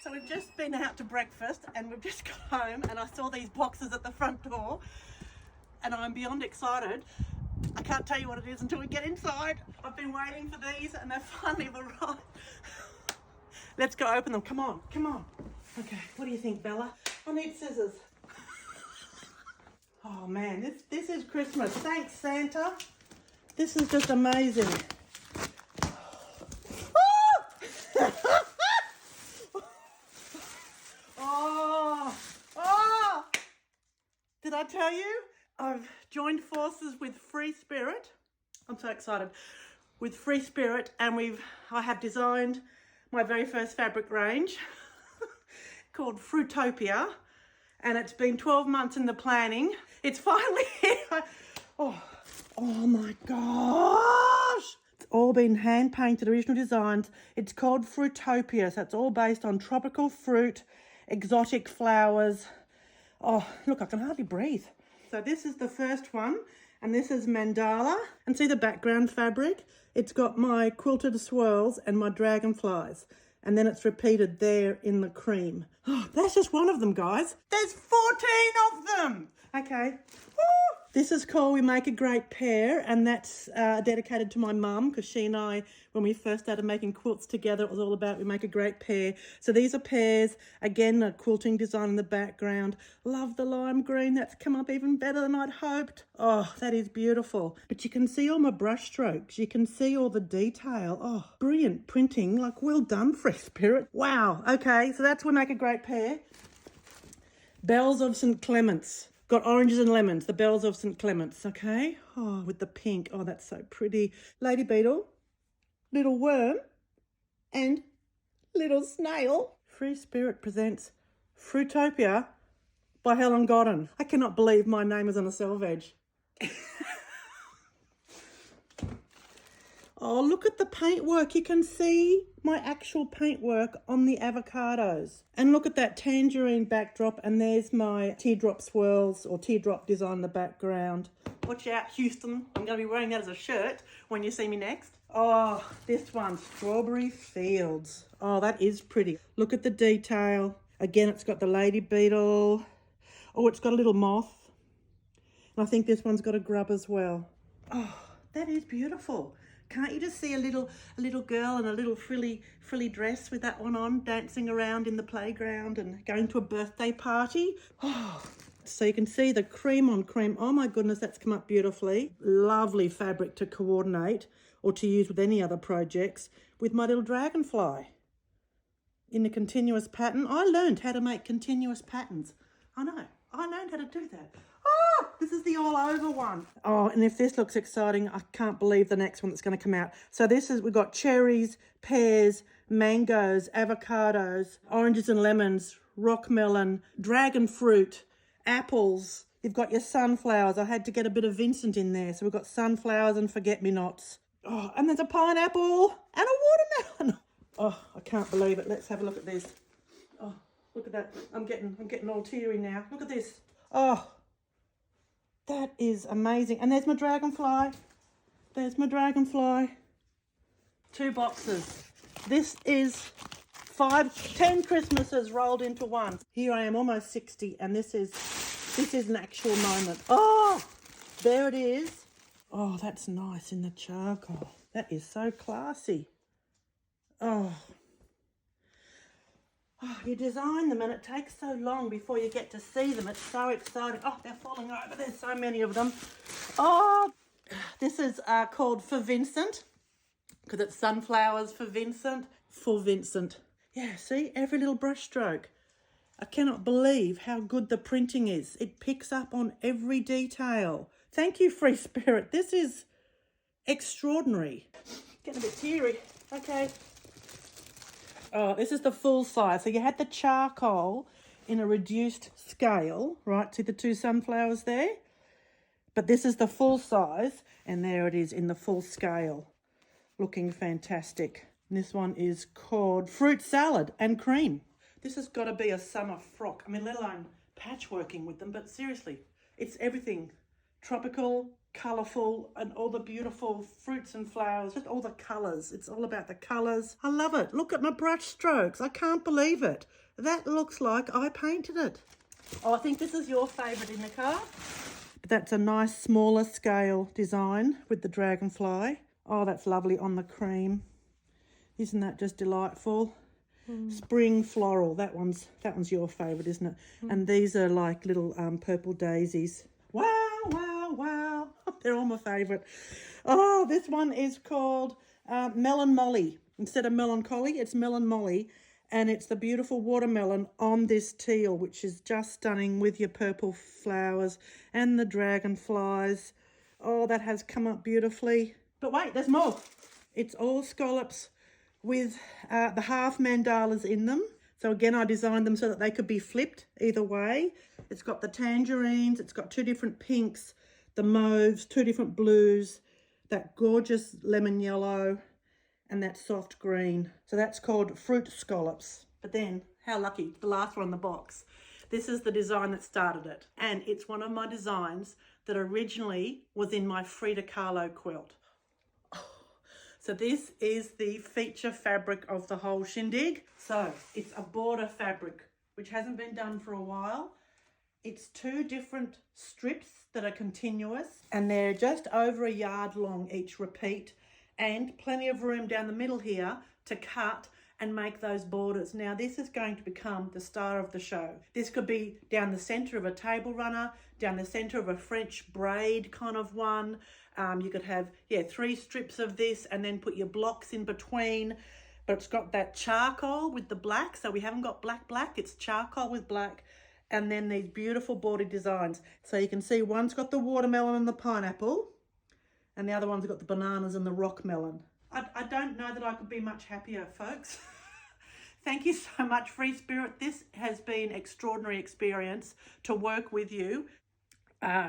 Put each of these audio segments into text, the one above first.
So we've just been out to breakfast and we've just got home and I saw these boxes at the front door and I'm beyond excited. I can't tell you what it is until we get inside. I've been waiting for these and they've finally arrived. Let's go open them. Come on, come on. Okay, what do you think, Bella? I need scissors. Oh man, this is Christmas. Thanks, Santa. This is just amazing. Did I tell you? I've joined forces with Free Spirit. I'm so excited. With Free Spirit, and I have designed my very first fabric range called Fruitopia, and it's been 12 months in the planning. It's finally here. Oh my gosh. It's all been hand painted, original designs. It's called Fruitopia, so it's all based on tropical fruit, exotic flowers. Oh, look, I can hardly breathe. So this is the first one, and this is mandala. And see the background fabric? It's got my quilted swirls and my dragonflies. And then it's repeated there in the cream. Oh, that's just one of them, guys. There's 14 of them. Okay. Woo! This is called We Make a Great Pair, and that's dedicated to my mum, because she and I, when we first started making quilts together, it was all about we make a great pair. So these are pairs. Again, a quilting design in the background. Love the lime green. That's come up even better than I'd hoped. Oh, that is beautiful. But you can see all my brush strokes. You can see all the detail. Oh, brilliant printing. Like, well done, Free Spirit. Wow. Okay, so that's We Make a Great Pair. Bells of St. Clements. Got oranges and lemons, the bells of St. Clements, okay? Oh, with the pink. Oh, that's so pretty. Lady beetle, little worm, and little snail. Free Spirit presents Fruitopia by Helen Godden. I cannot believe my name is on a selvage. Oh, look at the paintwork. You can see my actual paintwork on the avocados. And look at that tangerine backdrop, and there's my teardrop swirls or teardrop design in the background. Watch out, Houston. I'm going to be wearing that as a shirt when you see me next. Oh, this one, Strawberry Fields. Oh, that is pretty. Look at the detail. Again, it's got the lady beetle. Oh, it's got a little moth. And I think this one's got a grub as well. Oh, that is beautiful. Can't you just see a little girl in a little frilly dress with that one on, dancing around in the playground and going to a birthday party? Oh, so you can see the cream on cream. Oh my goodness, that's come up beautifully. Lovely fabric to coordinate or to use with any other projects with my little dragonfly in the continuous pattern. I learned how to make continuous patterns. I know, I learned how to do that. Oh, this is the all over one. Oh, and if this looks exciting, I can't believe the next one that's going to come out. So we've got cherries, pears, mangoes, avocados, oranges and lemons, rock melon, dragon fruit, apples. You've got your sunflowers. I had to get a bit of Vincent in there. So we've got sunflowers and forget-me-nots. Oh, and there's a pineapple and a watermelon. Oh, I can't believe it. Let's have a look at this. Oh, look at that. I'm getting all teary now. Look at this. Oh, that is amazing. And there's my dragonfly. There's my dragonfly. 2 boxes. This is 10 Christmases rolled into one. Here I am, almost 60, and this is an actual moment. Oh, there it is. Oh, that's nice in the charcoal. That is so classy. Oh, you design them and it takes so long before you get to see them. It's so exciting. Oh, they're falling over. There's so many of them. Oh, this is called For Vincent, because it's sunflowers for Vincent. For Vincent. Yeah, see, every little brush stroke. I cannot believe how good the printing is. It picks up on every detail. Thank you, Free Spirit. This is extraordinary. Getting a bit teary. Okay. Oh, this is the full size. So you had the charcoal in a reduced scale, right? See the 2 sunflowers there? But this is the full size, and there it is in the full scale. Looking fantastic. And this one is called Fruit Salad and Cream. This has got to be a summer frock. I mean, let alone patchworking with them, but seriously, it's everything. Tropical, colourful and all the beautiful fruits and flowers, just all the colours. It's all about the colours. I love it. Look at my brush strokes. I can't believe it. That looks like I painted it. Oh, I think this is your favourite, Inika. But that's a nice smaller scale design with the dragonfly. Oh, that's lovely on the cream. Isn't that just delightful? Spring floral. That one's your favourite, isn't it? And these are like little purple daisies. Wow, wow, wow. They're all my favourite. Oh, this one is called Melon Molly. Instead of melancholy, it's Melon Molly. And it's the beautiful watermelon on this teal, which is just stunning with your purple flowers and the dragonflies. Oh, that has come up beautifully. But wait, there's more. It's all scallops with the half mandalas in them. So again, I designed them so that they could be flipped either way. It's got the tangerines, it's got 2 different pinks, the mauves, 2 different blues, that gorgeous lemon yellow, and that soft green. So that's called fruit scallops. But then, how lucky, the last one in the box. This is the design that started it. And it's one of my designs that originally was in my Frida Kahlo quilt. So this is the feature fabric of the whole shindig. So it's a border fabric, which hasn't been done for a while. It's 2 different strips that are continuous, and they're just over 1 yard long each repeat, and plenty of room down the middle here to cut and make those borders. Now this is going to become the star of the show. This could be down the center of a table runner, down the center of a French braid kind of one. You could have, 3 strips of this and then put your blocks in between. But it's got that charcoal with the black. So we haven't got black, it's charcoal with black. And then these beautiful border designs. So you can see one's got the watermelon and the pineapple, and the other one's got the bananas and the rock melon. I don't know that I could be much happier, folks. Thank you so much, Free Spirit. This has been an extraordinary experience to work with you.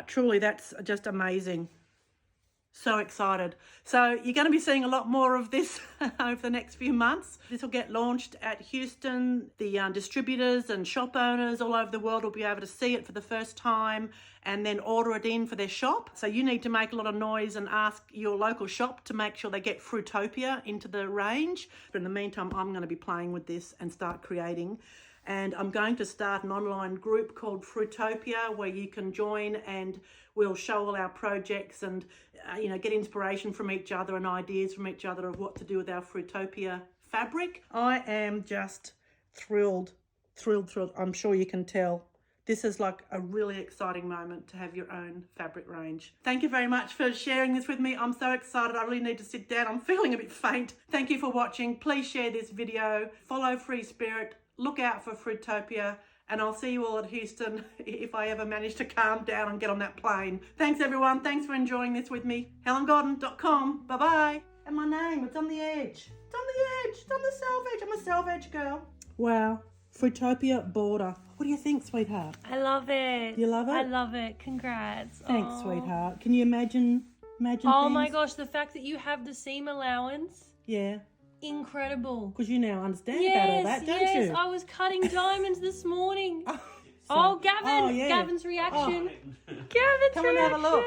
Truly, that's just amazing. So excited. So you're going to be seeing a lot more of this over the next few months. This will get launched at Houston. The distributors and shop owners all over the world will be able to see it for the first time and then order it in for their shop. So you need to make a lot of noise and ask your local shop to make sure they get Fruitopia into the range. But in the meantime, I'm going to be playing with this and start creating. And I'm going to start an online group called Fruitopia where you can join, and we'll show all our projects and get inspiration from each other and ideas from each other of what to do with our Fruitopia fabric. I am just thrilled. I'm sure you can tell. This is like a really exciting moment to have your own fabric range. Thank you very much for sharing this with me. I'm so excited. I really need to sit down. I'm feeling a bit faint. Thank you for watching. Please share this video. Follow Free Spirit. Look out for Fruitopia, and I'll see you all at Houston if I ever manage to calm down and get on that plane. Thanks everyone. Thanks for enjoying this with me. HelenGordon.com. Bye-bye. And my name, it's on the edge. It's on the edge. It's on the self-edge. I'm a self-edge girl. Wow. Fruitopia border. What do you think, sweetheart? I love it. You love it? I love it. Congrats. Thanks, Aww. sweetheart. Can you imagine Oh things? my gosh, the fact that you have the seam allowance. Yeah. Incredible. Because you now understand about all that, don't you? Yes, I was cutting diamonds this morning. So- Gavin. yeah. Gavin's reaction. Gavin's Come and reaction. have a look.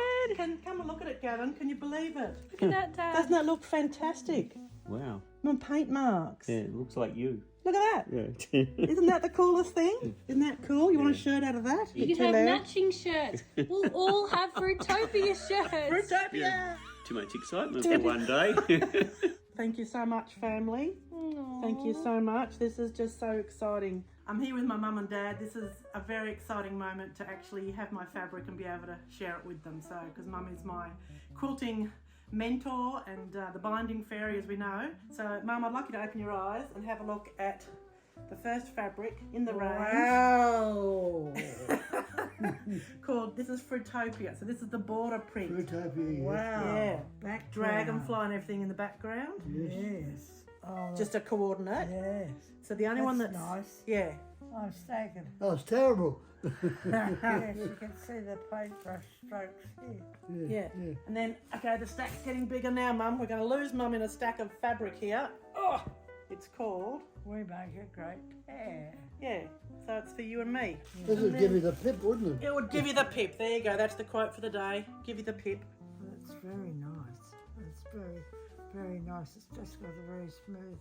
Come and look at it, Gavin. Can you believe it? Look at that, Dad. Doesn't that look fantastic? Wow. My paint marks. Yeah, it looks like you. Look at that. Yeah. Isn't that the coolest thing? Isn't that cool? You want a shirt out of that? You can have matching shirts. We'll all have Fruitopia shirts. Fruitopia! Too much excitement for one day. Thank you so much, family. Aww. Thank you so much. This is just so exciting. I'm here with my mum and dad. This is a very exciting moment to actually have my fabric and be able to share it with them. So, because mum is my quilting mentor and the binding fairy, as we know. So, mum, I'd like you to open your eyes and have a look at the first fabric in the range. Wow! Called, this is Fruitopia. So this is the border print. Fruitopia. Wow. Yeah. Background. Dragonfly and everything in the background. Yes. Oh, Just a coordinate. yes. So the only one that's nice. Yeah. I'm staggered. Oh, it's terrible. yes, you can see the paintbrush strokes here. Yeah. And then, okay, the stack's getting bigger now, Mum. We're going to lose Mum in a stack of fabric here. Oh, it's called. We make a great pair. Yeah. So it's for you and me. This would give you the pip, wouldn't it? It would give you the pip. There you go. That's the quote for the day. Give you the pip. very nice. It's very, very nice. It's just got a very smooth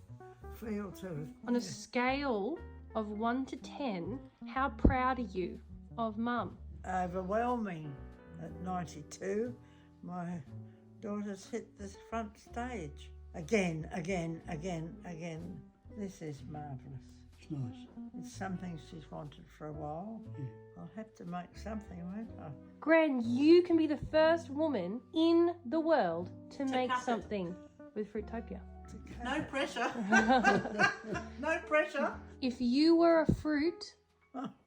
feel to it. On a scale of 1 to 10, how proud are you of Mum? Overwhelming. At 92, my daughter's hit the front stage. Again. This is marvellous. It's nice. It's something she's wanted for a while. I'll have to make something, won't I? Gran, you can be the first woman in the world to make cut it. something with Fruitopia. No pressure. No pressure. If you were a fruit,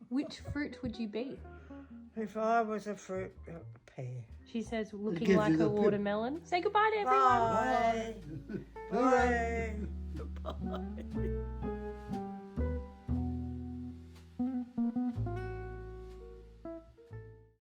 which fruit would you be? If I was a fruit, a pear. She says, gives looking you like the a pip. watermelon. Say goodbye to everyone. Bye. Bye. Bye.